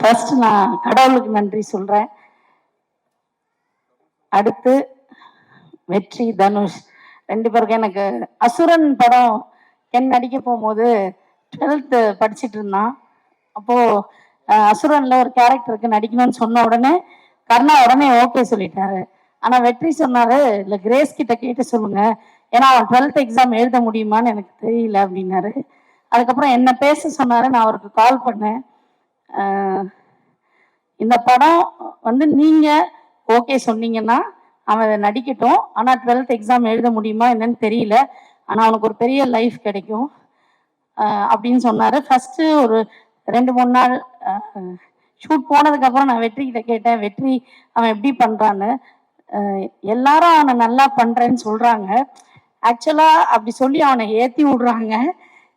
First நான் கடவுளுக்கு நன்றி சொல்றேன். அடுத்து வெற்றி, தனுஷ் ரெண்டு பேருக்கும். எனக்கு அசுரன் படம் கென் நடிக்க போகும்போது 12th படிச்சுட்டு இருந்தான். அப்போ அசுரன்ல ஒரு கேரக்டருக்கு நடிக்கணும்னு சொன்ன உடனே கர்ணா உடனே ஓகே சொல்லிட்டாரு. ஆனா வெற்றி சொன்னாரு, இல்ல கிரேஸ் கிட்ட கேட்டு சொல்லுங்க, ஏன்னா அவன் 12th எக்ஸாம் எழுத முடியுமான்னு எனக்கு தெரியல அப்படின்னாரு. அதுக்கப்புறம் என்ன பேச சொன்னாரு. நான் அவருக்கு கால் பண்ணேன். இந்த படம் வந்து நீங்க ஓகே சொன்னீங்கன்னா அவன் நடிக்கட்டும், ஆனா 12th எக்ஸாம் எழுத முடியுமா என்னன்னு தெரியல, ஆனா அவனுக்கு ஒரு பெரிய லைஃப் கிடைக்கும் அப்படின்னு சொன்னாரு. ஃபர்ஸ்ட் ஒரு 2-3 நாள் ஷூட் போனதுக்கு அப்புறம் நான் வெற்றி கிட்ட கேட்டேன், வெற்றி அவன் எப்படி பண்றான்னு. எல்லாரும் அவனை நல்லா பண்றேன்னு சொல்றாங்க. ஆக்சுவலா அப்படி சொல்லி அவனை ஏத்தி விடுறாங்க.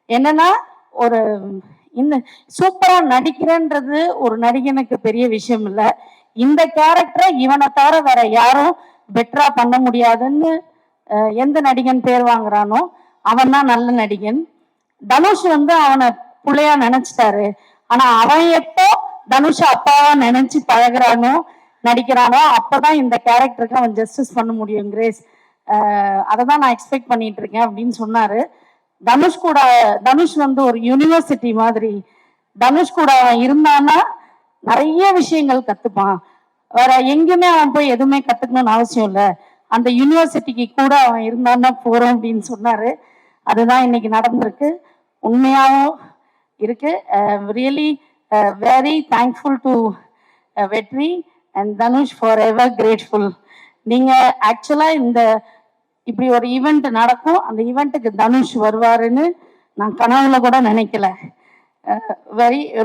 என்னன்னா, ஒரு இந்த சூப்பரா நடிக்கிறேன்றது ஒரு நடிகனுக்கு பெரிய விஷயம் இல்லை. இந்த கேரக்டரை இவனை தவிர வேற யாரும் பெட்டரா பண்ண முடியாதுன்னு எந்த நடிகன் பேர் வாங்குறானோ அவன் தான் நல்ல நடிகன். தனுஷ் வந்து அவனை பிள்ளையா நினைச்சிட்டாரு. ஆனா அவன் எப்போ தனுஷ் அப்பாவா நினைச்சு பழகுறானோ நடிக்கிறானோ அப்பதான் இந்த கேரக்டருக்கு அவன் ஜஸ்டிஸ் பண்ண முடியும். கிரேஸ் அதை தான் நான் எக்ஸ்பெக்ட் பண்ணிட்டு இருக்கேன் அப்படின்னு சொன்னாரு. தனுஷ் வந்து ஒரு யூனிவர்சிட்டி மாதிரி. தனுஷ் கூட அவன் இருந்தான்னா நிறைய விஷயங்கள் கத்துப்பான். வேற எங்கேயுமே அவன் போய் எதுவுமே கத்துக்கணும்னு அவசியம் இல்லை. அந்த யூனிவர்சிட்டிக்கு கூட அவன் இருந்தான்னா போறோம் அப்படின்னு சொன்னாரு. அதுதான் இன்னைக்கு நடந்திருக்கு. உண்மையாகவும் இருக்கு. ரியலி வெரி தேங்க்ஃபுல் டு வெற்றி and Dhanush, for ever grateful. நீங்க ஆக்சுவலா இந்த இப்படி ஒரு ஈவெண்ட் நடக்கும், அந்த ஈவெண்ட்டுக்கு தனுஷ் வருவாருன்னு நான் கனவுல கூட நினைக்கல.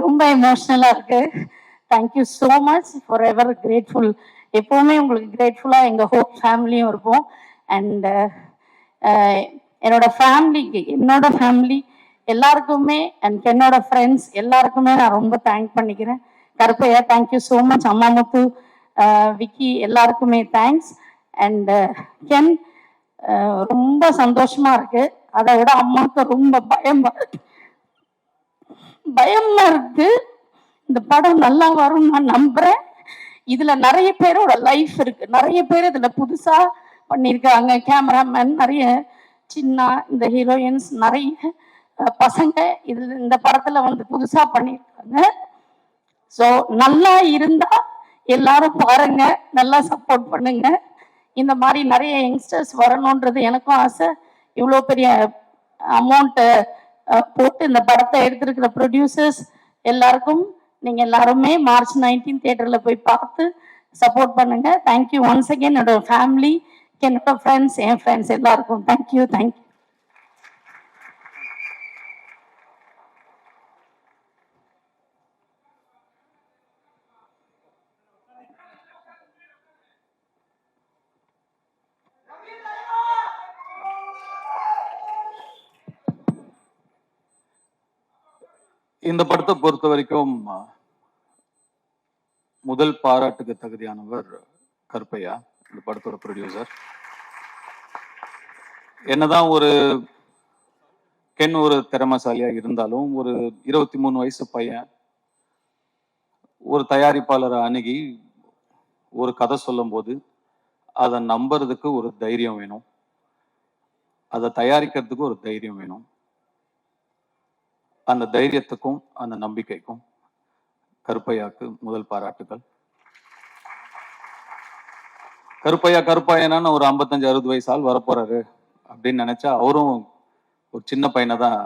ரொம்ப எமோஷ்னலா இருக்கு. Thank you so much, for ever grateful. எப்பவுமே உங்களுக்கு கிரேட்ஃபுல்லா எங்க ஹோப் ஃபேமிலியும் இருப்போம். அண்ட் என்னோட ஃபேமிலி எல்லாருக்குமே அண்ட் என்னோட ஃப்ரெண்ட்ஸ் எல்லாருக்குமே நான் ரொம்ப தேங்க் பண்ணிக்கிறேன். Karuppaiah thank you so much. Ammamuthu, Vicky எல்லாருக்குமே தேங்க்ஸ். அண்ட் கென் ரொம்ப சந்தோஷமா இருக்கு. அதை விட அம்மாவுக்கு ரொம்ப பயமா இருக்கு. இந்த படம் நல்லா வரும் நான் நம்புறேன். இதுல நிறைய பேரோட லைஃப் இருக்கு. நிறைய பேர் இதுல புதுசா பண்ணியிருக்காங்க. கேமராமேன், நிறைய சின்ன இந்த ஹீரோயின்ஸ், நிறைய பசங்க இதுல இந்த படத்துல வந்து புதுசா பண்ணியிருக்காங்க. ஸோ நல்லா இருந்தா எல்லாரும் பாருங்க, நல்லா சப்போர்ட் பண்ணுங்க. இந்த மாதிரி நிறைய யங்ஸ்டர்ஸ் வரணுன்றது எனக்கும் ஆசை. இவ்வளோ பெரிய அமௌண்ட் போட்டு இந்த படத்தை எடுத்திருக்கிற ப்ரொடியூசர்ஸ் எல்லாருக்கும் நீங்க எல்லாருமே March 19 தியேட்டர்ல போய் பார்த்து சப்போர்ட் பண்ணுங்க. Thank you once again. என்னோட ஃபேமிலி, என்னோட ஃப்ரெண்ட்ஸ், என் ஃப்ரெண்ட்ஸ் எல்லாருக்கும் தேங்க்யூ. இந்த படத்தை பொறுத்த வரைக்கும் முதல் பாராட்டுக்கு தகுதியானவர் கருப்பையா, இந்த படத்தோட ப்ரொடியூசர். என்னதான் ஒரு கென் ஒரு திறமைசாலியா இருந்தாலும், ஒரு 23 வயசு பையன் ஒரு தயாரிப்பாளரை அணுகி ஒரு கதை சொல்லும் போது அதை நம்புறதுக்கு ஒரு தைரியம் வேணும், அதை தயாரிக்கிறதுக்கு ஒரு தைரியம் வேணும். அந்த தைரியத்துக்கும் அந்த நம்பிக்கைக்கும் கருப்பையாக்கு முதல் பாராட்டுகள். கருப்பையானா ஒரு 55-60 வயசு ஆள் வரப்போறாரு அப்படின்னு நினைச்சா அவரும் ஒரு சின்ன பையனை தான்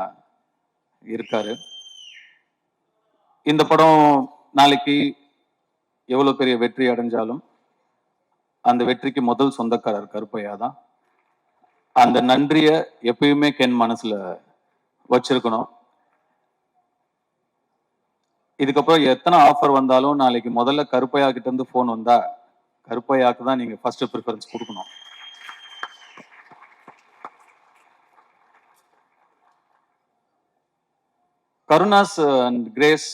இருக்காரு. இந்த படம் நாளைக்கு எவ்வளவு பெரிய வெற்றி அடைஞ்சாலும் அந்த வெற்றிக்கு முதல் சொந்தக்காரர் கருப்பையா தான். அந்த நன்றியை எப்பயுமே கென் மனசுல வச்சிருக்கணும். இதுக்கப்புறம் எத்தனை ஆஃபர் வந்தாலும் நாளைக்கு முதல்ல கருப்பையா கிட்ட இருந்து போன் வந்தா கருப்பையாக்கு தான் நீங்க ஃபர்ஸ்ட் ப்ரிஃபரன்ஸ் கொடுக்கணும். கருணாஸ் அண்ட் கிரேஸ்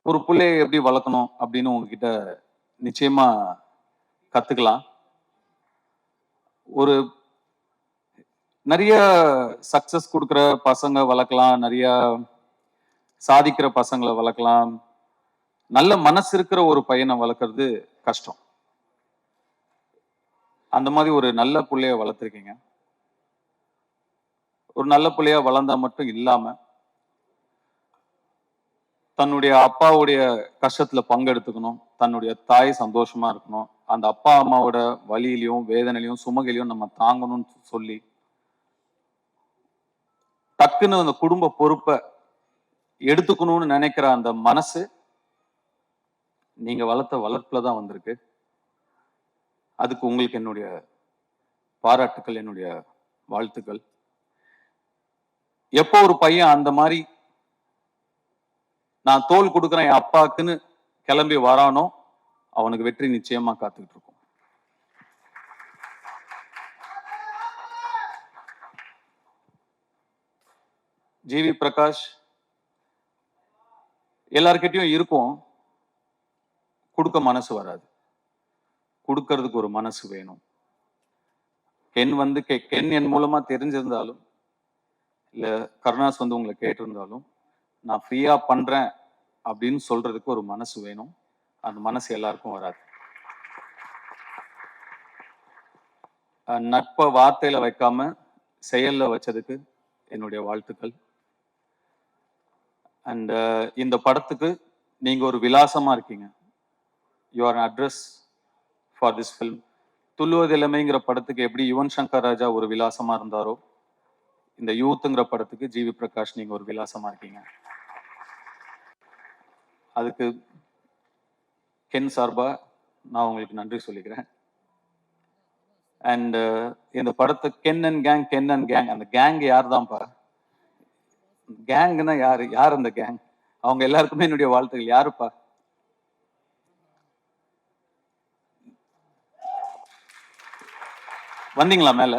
ஒரு பிள்ளையை எப்படி வளர்க்கணும் அப்படின்னு உங்ககிட்ட நிச்சயமா கத்துக்கலாம். ஒரு நிறைய சக்சஸ் கொடுக்குற பசங்க வளர்க்கலாம், நிறைய சாதிக்கிற பசங்களை வளர்க்கலாம், நல்ல மனசு இருக்கிற ஒரு பையனை வளர்க்கறது கஷ்டம். அந்த மாதிரி ஒரு நல்ல புள்ளைய வளர்த்துருக்கீங்க. ஒரு நல்ல புள்ளையா வளர்ந்தா மட்டும் இல்லாம தன்னுடைய அப்பாவுடைய கஷ்டத்துல பங்கெடுத்துக்கணும், தன்னுடைய தாய் சந்தோஷமா இருக்கணும், அந்த அப்பா அம்மாவோட வலியிலையும் வேதனையிலையும் சுமகையிலையும் நம்ம தாங்கணும்னு சொல்லி டக்குன்னு அந்த குடும்ப பொறுப்பை எடுத்துக்கணும்னு நினைக்கிற அந்த மனசு நீங்க வளர்த்த வளர்ப்புல தான் வந்திருக்கு. அதுக்கு உங்களுக்கு என்னுடைய பாராட்டுக்கள், என்னுடைய வாழ்த்துக்கள். எப்போ ஒரு பையன் அந்த மாதிரி நான் தோல் கொடுக்குறேன் என் அப்பாக்குன்னு கிளம்பி வரானோ அவனுக்கு வெற்றி நிச்சயமா காத்துக்கிட்டு இருக்கும். ஜிவி பிரகாஷ் எல்லார்கிட்டயும் இருக்கும், கொடுக்க மனசு வராது, கொடுக்கறதுக்கு ஒரு மனசு வேணும். கென் என் மூலமா தெரிஞ்சிருந்தாலும் இல்ல கருணாஸ் உங்களை கேட்டிருந்தாலும் நான் ஃப்ரீயா பண்றேன் அப்படின்னு சொல்றதுக்கு ஒரு மனசு வேணும். அந்த மனசு எல்லாருக்கும் வராது. நட்பை வார்த்தையில வைக்காம செயல்ல வச்சதுக்கு என்னுடைய வாழ்த்துக்கள். அண்ட் இந்த படத்துக்கு நீங்க ஒரு விலாசமா இருக்கீங்க. You are address for this film. துள்ளுவதிலமைங்கிற படத்துக்கு எப்படி யுவன் சங்கர் ராஜா ஒரு விலாசமா இருந்தாரோ, இந்த யூத்துங்கிற படத்துக்கு ஜிவி பிரகாஷ் நீங்க ஒரு விலாசமா இருக்கீங்க. அதுக்கு கென் சார்பா நான் உங்களுக்கு நன்றி சொல்லிக்கிறேன். அண்ட் இந்த படத்தை கென் அண்ட் கேங், அந்த கேங் யார் தான்ப்பா? கேங்னா யார் அந்த கேங்? அவங்க எல்லாருக்குமே என்னுடைய வாழ்த்துக்கள். யாருப்பா? வந்தீங்களா மேல?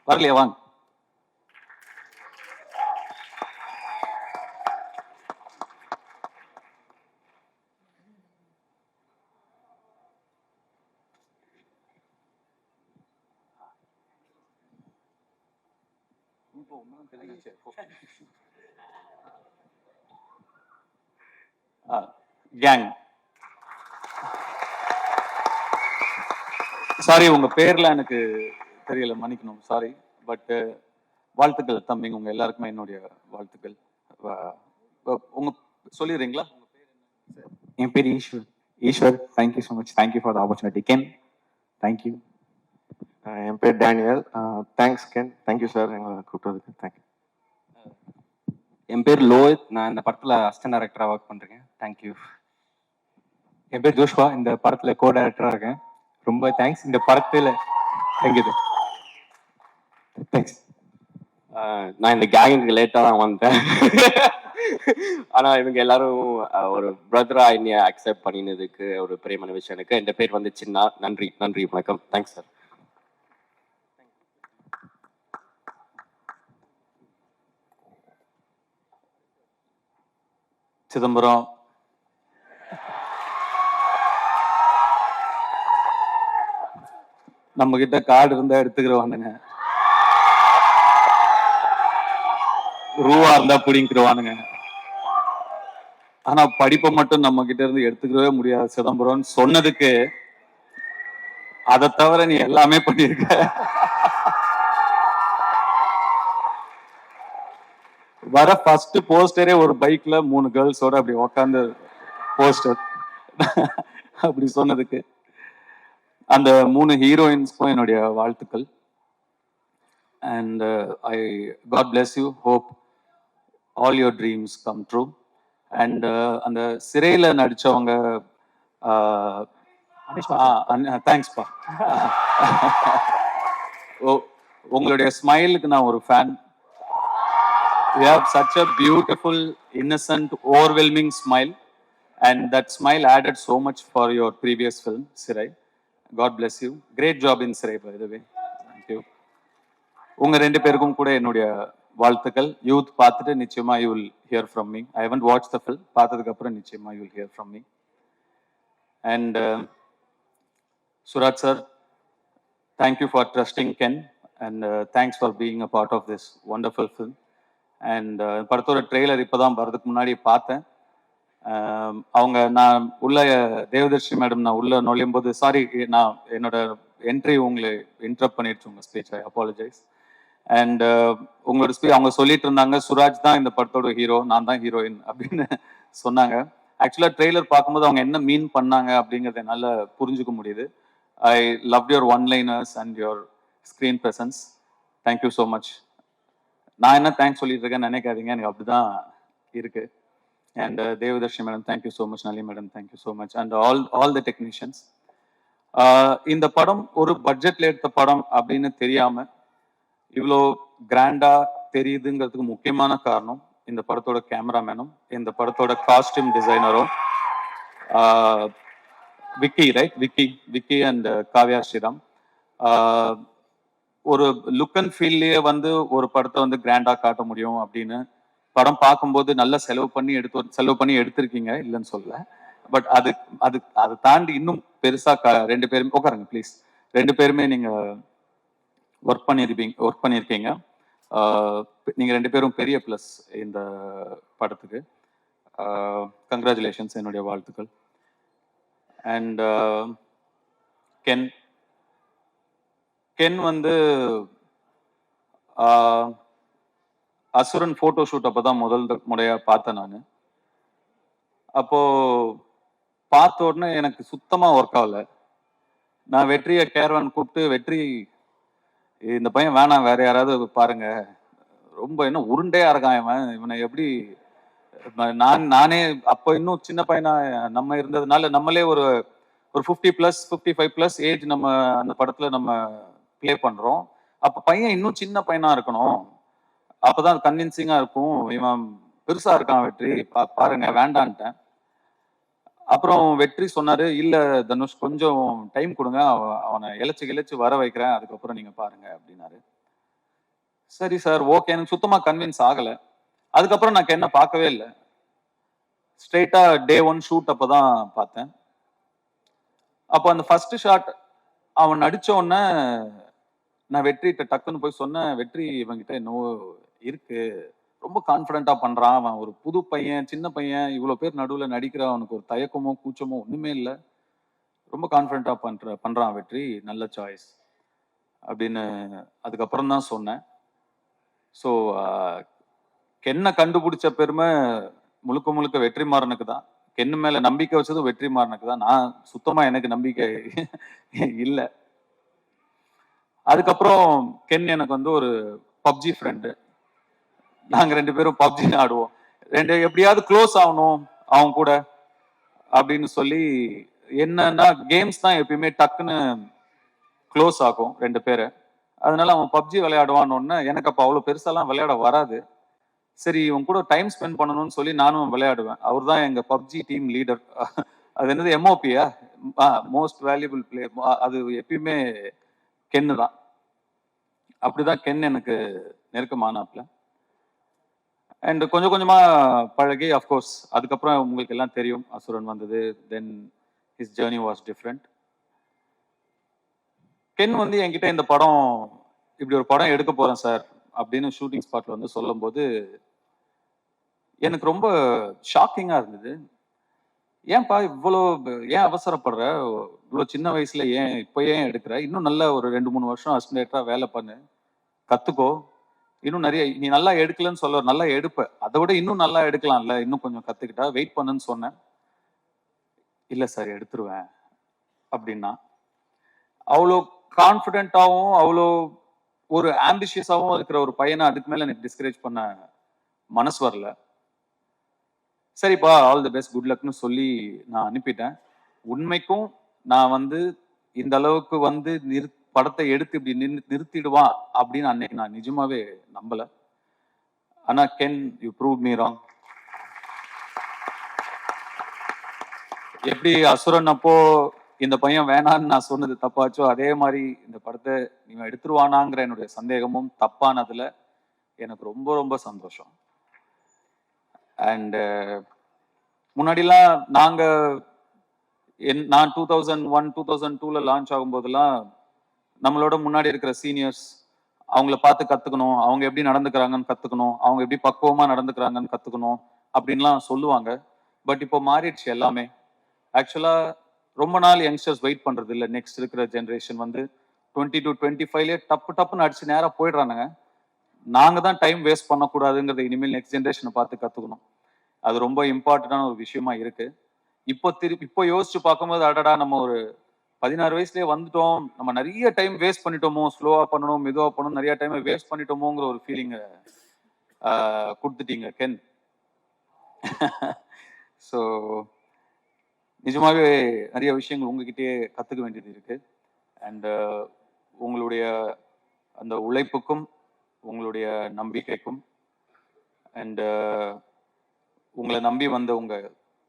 வரலையா? வாங்க. கேங். சாரி, உங்க பேர்ல எனக்கு தெரியல, மன்னிக்கணும், சாரி. பட் வாழ்த்துக்கள் தம்பிங்க, உங்க எல்லாருக்குமே என்னுடைய வாழ்த்துக்கள். உங்க சொல்லிடுறீங்களா? என் பேர் Eswar. Thank you so much. Thank you for the opportunity Ken. Thank you. என் பேர் Daniel. Thanks Ken. Thank you sir எங்களை கூப்பிட்டதுக்கு. தேங்க்யூ. என் பேர் லோஹித். நான் இந்த படத்தில் அசிஸ்டன்ட் டைரக்டராக ஒர்க் பண்ணுறேன். தேங்க்யூ. என் பேர் ஜோஷ்வா. இந்த படத்தில் கோ டைரக்டராக இருக்கேன். ரொம்ப தேங்க்ஸ். இந்த படத்தில் தேங்க்யூ. தேங்க்ஸ். நான் இந்த கேங்குக்கு லேட்டாக தான் வந்தேன். ஆனால் இவங்க எல்லாரும் ஒரு பிரதராக என்னைய அக்செப்ட் பண்ணினதுக்கு ஒரு பெரியமான விஷயம் எனக்கு. என் பேர் வந்து சின்னா. நன்றி, நன்றி, வணக்கம். Thanks sir. சிதம்பரம், நம்ம கிட்ட கார்டு இருந்தா எடுத்துக்கிறவானுங்க, ரூவா இருந்தா பிடிங்கிருவானுங்க. ஆனா படிப்பை மட்டும் நம்ம கிட்ட இருந்து எடுத்துக்கவே முடியாது சிதம்பரம் சொன்னதுக்கு, அதை தவிர நீ எல்லாமே பண்ணிருக்க. வர ஃபர்ஸ்ட் போஸ்டரே ஒரு பைக்ல 3 கேர்ள்ஸோட அப்படி உக்காந்து போஸ்டர் அப்படி சொன்னதுக்கு அந்த 3 ஹீரோயின்ஸ்க்கும் என்னுடைய வாழ்த்துக்கள். And I God bless you. Hope all your dreams come true. And அந்த சிறையில நடிச்சவங்க, தேங்க்ஸ்பா. உங்களுடைய ஸ்மைலுக்கு நான் ஒரு fan. You have such a beautiful, innocent, overwhelming smile, and that smile added so much for your previous film, Sirai. God bless you. Great job in Sirai, by the way. Thank you. உங்க 2 பேருக்கும் கூட என்னுடைய வாழ்த்துக்கள். Youth பார்த்துட்டு நிச்சயமா you will hear from me. I haven't watched the film. பார்த்ததுக்கு அப்புறம் நிச்சயமா you will hear from me. And Surat sir, thank you for trusting Ken, and thanks for being a part of this wonderful film. And படத்தோட trailer இப்போதான் வரதுக்கு முன்னாடி பார்த்தேன். அவங்க நான் உள்ள தேவதர்ஷி மேடம் நான் உள்ள நுழையும் போது சாரி நான் என்னோட என்ட்ரி உங்களை இன்டரப்ட் பண்ணிடுச்சு உங்க ஸ்பீச், ஐ அப்பாலஜைஸ். அண்ட் உங்களோட அவங்க சொல்லிட்டு இருந்தாங்க சுராஜ் தான் இந்த படத்தோட ஹீரோ, நான் தான் ஹீரோயின் அப்படின்னு சொன்னாங்க. ஆக்சுவலா ட்ரெய்லர் பார்க்கும்போது அவங்க என்ன மீன் பண்ணாங்க அப்படிங்கறத என்னால புரிஞ்சுக்க முடியுது. I love your one liners and your screen presence. Thank you so much. நான் என்ன தேங்க்ஸ் சொல்லிட்டு இருக்கேன்னு நினைக்காதீங்க, எனக்கு அப்படிதான் இருக்கு. And Devadarshi madam thank you so much, Nali madam thank you so much, and all the technicians. இந்த படம் ஒரு பட்ஜெட்ல எடுத்த படம் அப்படின்னு தெரியாம இவ்வளோ கிராண்டா தெரியுதுங்கிறதுக்கு முக்கியமான காரணம் இந்த படத்தோட கேமராமேனும் இந்த படத்தோட காஸ்டியூம் டிசைனரும் விக்கி, ரைட்? விக்கி அண்ட் காவ்யா ஸ்ரீராம். ஒரு லுக் அண்ட் ஃபீல்லையே வந்து ஒரு படத்தை வந்து கிராண்டா காட்ட முடியும் அப்படின்னு படம் பார்க்கும்போது நல்லா செலவு பண்ணி எடுத்திருக்கீங்க, இல்லைன்னு சொல்ல. பட் அது தாண்டி இன்னும் பெருசா ரெண்டு பேருமே உட்காருங்க ப்ளீஸ். ரெண்டு பேருமே நீங்க ஒர்க் பண்ணியிருக்கீங்க. நீங்க ரெண்டு பேரும் பெரிய பிளஸ் இந்த படத்துக்கு. கங்க்ராச்சுலேஷன்ஸ், என்னுடைய வாழ்த்துக்கள். அண்ட் கென் வந்து அசுரன் போட்டோ ஷூட் அப்பதான் முதல் முறையா பார்த்தேன் நான். அப்போ பார்த்த உடனே எனக்கு சுத்தமா ஒர்க் ஆகல. நான் வெற்றியை கேரவன் கூப்பிட்டு, வெற்றி இந்த பையன் வேணாம், வேற யாராவது பாருங்க, ரொம்ப என்ன உருண்டையா இருக்கான் இவனை எப்படி. நானே அப்போ இன்னும் சின்ன பையனா நம்ம இருந்ததுனால நம்மளே ஒரு 50+, 55+ ஏஜ் நம்ம அந்த படத்துல நம்ம பிளே பண்றோம். அப்ப பையன் இன்னும் சின்ன பையனா இருக்கணும், அப்பதான் கன்வின்சிங்கா இருக்கும். இவன் பெருசா இருக்கான் வெற்றி, பாருங்க, வேண்டான்ட்டேன். அப்புறம் வெற்றி சொன்னாரு, இல்ல தனுஷ் கொஞ்சம் டைம் கொடுங்க, அவனை இழைச்சு வர வைக்கிறேன், அதுக்கப்புறம் நீங்க பாருங்க அப்படின்னாரு. சரி சார், ஓகே. எனக்கு சுத்தமா கன்வின்ஸ் ஆகல. அதுக்கப்புறம் நான் என்ன பார்க்கவே இல்லை. ஸ்ட்ரெயிட்டா டே 1 ஷூட் அப்பதான் பார்த்தேன். அப்போ அந்த ஃபர்ஸ்ட் ஷாட் அவன் நடிச்ச உடனே நான் வெற்றிட்ட டக்குன்னு போய் சொன்னேன், வெற்றி இவன்கிட்ட என்னவோ இருக்கு, ரொம்ப கான்பிடண்டா பண்றான், அவன் ஒரு புது பையன், சின்ன பையன், இவ்வளவு பேர் நடுவுல நடிக்கிற, அவனுக்கு ஒரு தயக்கமோ கூச்சமோ ஒண்ணுமே இல்லை, ரொம்ப கான்பிடண்டா பண்றான் வெற்றி, நல்ல சாய்ஸ் அப்படின்னு அதுக்கப்புறம் தான் சொன்னேன். ஸோ கென்னை கண்டுபிடிச்ச பெருமை முழுக்க வெற்றிமாறனுக்கு தான். கென்னு மேல நம்பிக்கை வச்சதும் வெற்றிமாறனுக்கு தான். நான் சுத்தமா எனக்கு நம்பிக்கை இல்லை. அதுக்கப்புறம் கென் எனக்கு வந்து ஒரு பப்ஜி ஃப்ரெண்டு. நாங்க ரெண்டு பேரும் பப்ஜி ஆடுவோம். எப்படியாவது க்ளோஸ் ஆகணும் அவங்க கூட அப்படின்னு சொல்லி, என்னன்னா கேம்ஸ் தான் எப்பயுமே டக்குன்னு க்ளோஸ் ஆகும் ரெண்டு பேரை. அதனால அவன் பப்ஜி விளையாடுவான்னு, எனக்கு அப்போ அவ்வளோ பெருசாலாம் விளையாட வராது. சரி, இவன் கூட டைம் ஸ்பெண்ட் பண்ணணும்னு சொல்லி நானும் விளையாடுவேன். அவர் தான் எங்க பப்ஜி டீம் லீடர். அது என்னது, MOPயா, மோஸ்ட் வேல்யூபிள் பிளேயர். அது எப்பயுமே கென்னு தான். அப்படிதான் கென் எனக்கு நெருக்கமானாப்ல. அண்ட் கொஞ்சம் கொஞ்சமா பழகி, அஃப்கோர்ஸ் அதுக்கப்புறம் உங்களுக்கு எல்லாம் தெரியும், அசுரன் வந்தது. Then his journey was different. Ken வந்து என்கிட்ட இந்த படம், இப்படி ஒரு படம் எடுக்க போறேன் சார் அப்படின்னு ஷூட்டிங் ஸ்பாட்ல வந்து சொல்லும் போது எனக்கு ரொம்ப ஷாக்கிங்கா இருந்தது. ஏன்பா இவ்வளோ, ஏன் அவசரப்படுற, இவ்வளோ சின்ன வயசுல இப்போ ஏன் எடுக்கிற, இன்னும் நல்ல ஒரு 2-3 வருஷம் அசிஸ்டன்டா வேலை பண்ணு, கத்துக்கோ, இன்னும் நிறைய, நீ நல்லா எடுக்கலன்னு சொல்ல, நல்லா எடுப்ப, அதை விட இன்னும் நல்லா எடுக்கலாம்ல, இன்னும் கொஞ்சம் கத்துக்கிட்டா, வெயிட் பண்ணுன்னு சொன்னேன். இல்ல சார் எடுத்துருவேன் அப்படின்னா. அவ்வளோ கான்ஃபிடென்ட்டாகவும் அவ்வளோ ஒரு ஆம்பிஷியஸாகவும் இருக்கிற ஒரு பையனை அதுக்கு மேல எனக்கு டிஸ்கரேஜ் பண்ண மனசு வரல. சரிப்பா, ஆல் தி பெஸ்ட், குட் லக்னு சொல்லி நான் அனுப்பிட்டேன். உண்மைக்கும் நான் வந்து இந்த அளவுக்கு வந்து படத்தை எடுத்து இப்படி நிறுத்திடுவான் அப்படின்னு அன்னைக்கு நான் நிஜமாவே நம்பல. ஆனா Ken, you prove me wrong. எப்படி அசுரன் அப்போ இந்த பையன் வேணான்னு நான் சொன்னது தப்பாச்சோ, அதே மாதிரி இந்த படத்தை நீங்க எடுத்துருவானாங்கிற என்னுடைய சந்தேகமும் தப்பானதுல எனக்கு ரொம்ப ரொம்ப சந்தோஷம். அண்ட் முன்னாடிலாம் நான் 2001, 2002ல லான்ச் ஆகும்போதெல்லாம் நம்மளோட முன்னாடி இருக்கிற சீனியர்ஸ் அவங்கள பார்த்து கத்துக்கணும், அவங்க எப்படி நடந்துக்கிறாங்கன்னு கத்துக்கணும், அவங்க எப்படி பக்குவமா நடந்துக்கிறாங்கன்னு கத்துக்கணும் அப்படின்லாம் சொல்லுவாங்க. பட் இப்போ மாறிடுச்சு எல்லாமே. ஆக்சுவலா ரொம்ப நாள் யங்ஸ்டர்ஸ் வெயிட் பண்றது இல்லை. நெக்ஸ்ட் இருக்கிற ஜென்ரேஷன் வந்து 20 to 25 டப்புன்னு அடிச்சு நேரா போயிடுறானுங்க. நாங்க தான் டைம் வேஸ்ட் பண்ணக்கூடாதுங்கிறத இனிமேல் நெக்ஸ்ட் ஜென்ரேஷனை பார்த்து கத்துக்கணும். அது ரொம்ப இம்பார்ட்டன்டான ஒரு விஷயமா இருக்கு. இப்போ யோசிச்சு பார்க்கும்போது அடடா நம்ம ஒரு 16 வயசுலயே வந்துட்டோம், நம்ம நிறைய டைம் வேஸ்ட் பண்ணிட்டோமோ, ஸ்லோவா பண்ணணும் மெதுவா பண்ணணும், நிறைய டைம் வேஸ்ட் பண்ணிட்டோமோங்கிற ஒரு ஃபீலிங் கொடுத்துட்டீங்க கென். ஸோ நிஜமாவே நிறைய விஷயங்கள் உங்ககிட்டயே கத்துக்க வேண்டியது இருக்கு. அண்ட் உங்களுடைய அந்த உழைப்புக்கும் உங்களுடைய நம்பிக்கைக்கும் அண்ட் உங்களை நம்பி வந்த உங்க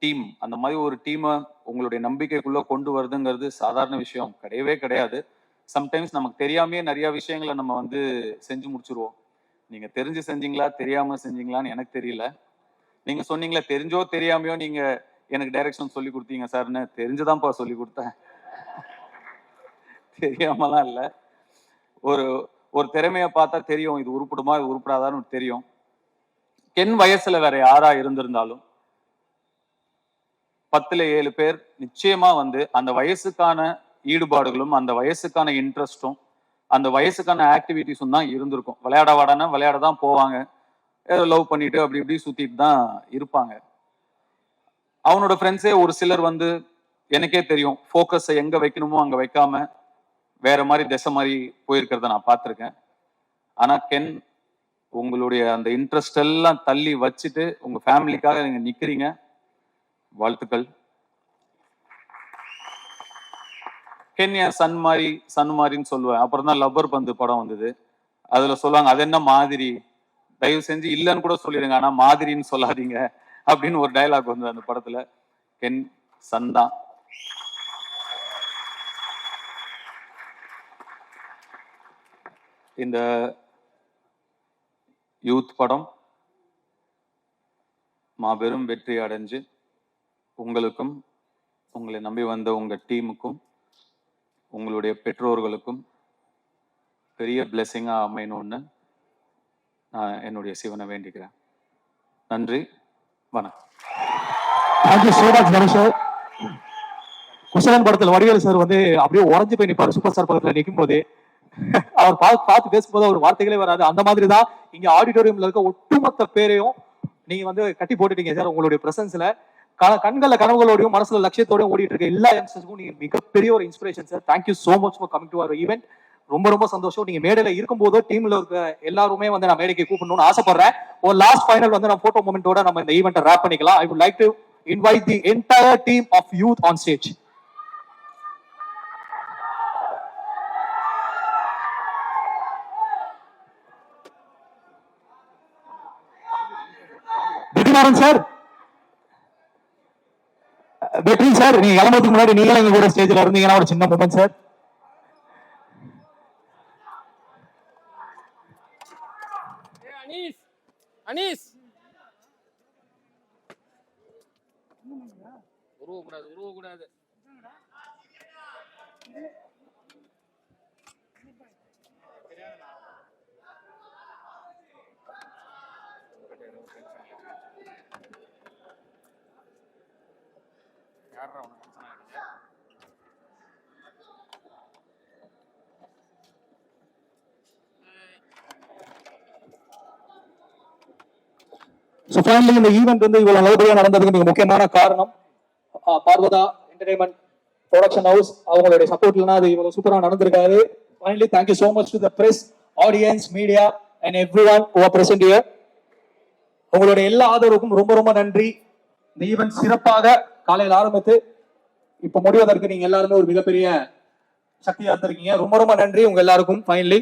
டீம், அந்த மாதிரி ஒரு டீமை உங்களுடைய நம்பிக்கைக்குள்ள கொண்டு வருதுங்கிறது சாதாரண விஷயம் கிடையவே கிடையாது. சம்டைம்ஸ் நமக்கு தெரியாமையே நிறைய விஷயங்களை நம்ம வந்து செஞ்சு முடிச்சிருவோம். நீங்க தெரிஞ்சு செஞ்சீங்களா தெரியாம செஞ்சீங்களான்னு எனக்கு தெரியல. நீங்க சொன்னீங்களா தெரிஞ்சோ தெரியாமையோ நீங்க எனக்கு டைரக்ஷன் சொல்லி கொடுத்தீங்க சார்ன்னு. தெரிஞ்சுதான்ப்பா சொல்லி கொடுத்தேன், தெரியாமலாம் இல்லை. ஒரு திறமையை பார்த்தா தெரியும், இது உருப்படுமா இது உருப்படாதான்னு தெரியும். கென் வயசுல வேற யாரா இருந்திருந்தாலும் 10ல் 7 பேர் நிச்சயமா வந்து அந்த வயசுக்கான ஈடுபாடுகளும் அந்த வயசுக்கான இன்ட்ரெஸ்டும் அந்த வயசுக்கான ஆக்டிவிட்டிஸும் தான் இருந்திருக்கும். விளையாட வாடானா விளையாட தான் போவாங்க, ஏதோ லவ் பண்ணிட்டு அப்படி இப்படி சுத்திட்டு தான் இருப்பாங்க. அவனோட ஃப்ரெண்ட்ஸே ஒரு சிலர் வந்து எனக்கே தெரியும் ஃபோக்கஸை எங்க வைக்கணுமோ அங்க வைக்காம வேற மாதிரி திசை மாதிரி போயிருக்கிறத நான் பார்த்துருக்கேன். ஆனா கென் உங்களுடைய அந்த இன்ட்ரெஸ்ட் எல்லாம் தள்ளி வச்சுட்டு உங்க ஃபேமிலிக்காக நீங்க நிக்கிறீங்க. வாழ்த்துக்கள். கென் என் சன் மாதிரின்னு சொல்லுவேன். அப்புறம் தான் லப்பர் பந்து படம் வந்தது. அதுல சொல்லுவாங்க அது என்ன மாதிரி, தயவு செஞ்சு இல்லைன்னு கூட சொல்லிடுங்க, ஆனா மாதிரின்னு சொல்லாதீங்க அப்படின்னு ஒரு டயலாக் வந்தது அந்த படத்துல. கென் சன் தான். இந்த யூத் படம் மாபெரும் வெற்றி அடைஞ்சு உங்களுக்கும் உங்களை நம்பி வந்த உங்க டீமுக்கும் உங்களுடைய பெற்றோர்களுக்கும் பெரிய பிளெஸிங்கா அமையணும்னு நான் என்னுடைய சிவனை வேண்டிக்கிறேன். நன்றி, வணக்கம். Thank you so much Ganesh sir. Kuselan படத்துல வடிவேலு சார் வந்து அப்படியே உறைஞ்சு போய் நிற்பாரு. சூப்பர் ஸ்டார் படத்துல நிற்கும் போது அவர் பார்த்து பேசும்போது அவர் வார்த்தைகளே வராது. அந்த மாதிரி தான் இங்க ஆடிட்டோரியம்ல இருக்க ஒட்டுமொத்த பேரையும் நீங்க வந்து கட்டி போட்டுட்டீங்க சார். உங்களுடைய பிரசன்ஸ்ல கண்கள கனவுகளோடையும் மனசுல லட்சியத்தோடையும் ஓடிட்டு இருக்க எல்லா யங்ஸ்டர்ஸ்க்கும் நீங்க மிகப்பெரிய ஒரு inspiration sir. Thank you so much for coming to our event. ரொம்ப சந்தோஷம். நீங்க மேடையில இருக்கும்போதோ டீம்ல இருக்க எல்லாருமே வந்து நான் மேடைக்கு கூப்பிடணும்னு ஆசைப்படுறேன். ஒரு லாஸ்ட் ஃபைனல் வந்து நான் போட்டோ மூமெண்டோட நம்ம இந்த ஈவெண்ட்டை ரேப் பண்ணிக்கலாம். I would like to invite the entire team of youth on stage. Sir, Vetri sir, நீங்க கிளம்புறதுக்கு முன்னாடி நீங்களும் எங்க கூட ஸ்டேஜ்ல இருந்தீங்கன்னா ஒரு சின்ன மூமெண்ட் சார். அனீஸ் உருவக்கூடாது. So finally இந்த ஈவென்ட் வந்து இவ்வளவு நல்லபடியா நடந்ததுக்கு மிக முக்கியமான காரணம் பார்வதா என்டர்டைன்மெண்ட் ப்ரொடக்ஷன் ஹவுஸ். அவங்களுடைய சப்போர்ட்லனா அது இவ்வளவு சூப்பரா நடந்திருக்காது. Finally, thank you so much to the press, audience, media and everyone who are present here. உங்களுடைய எல்லா ஆதரவுக்கும் ரொம்ப நன்றி. இந்த ஈவென்ட் சிறப்பாக காலையில் ஆரம்பித்து இப்ப முடிவதற்கு நீங்க எல்லாருமே ஒரு மிகப்பெரிய சக்தியா இருந்திருக்கீங்க. ரொம்ப நன்றி உங்க எல்லாருக்கும். ஃபைனலி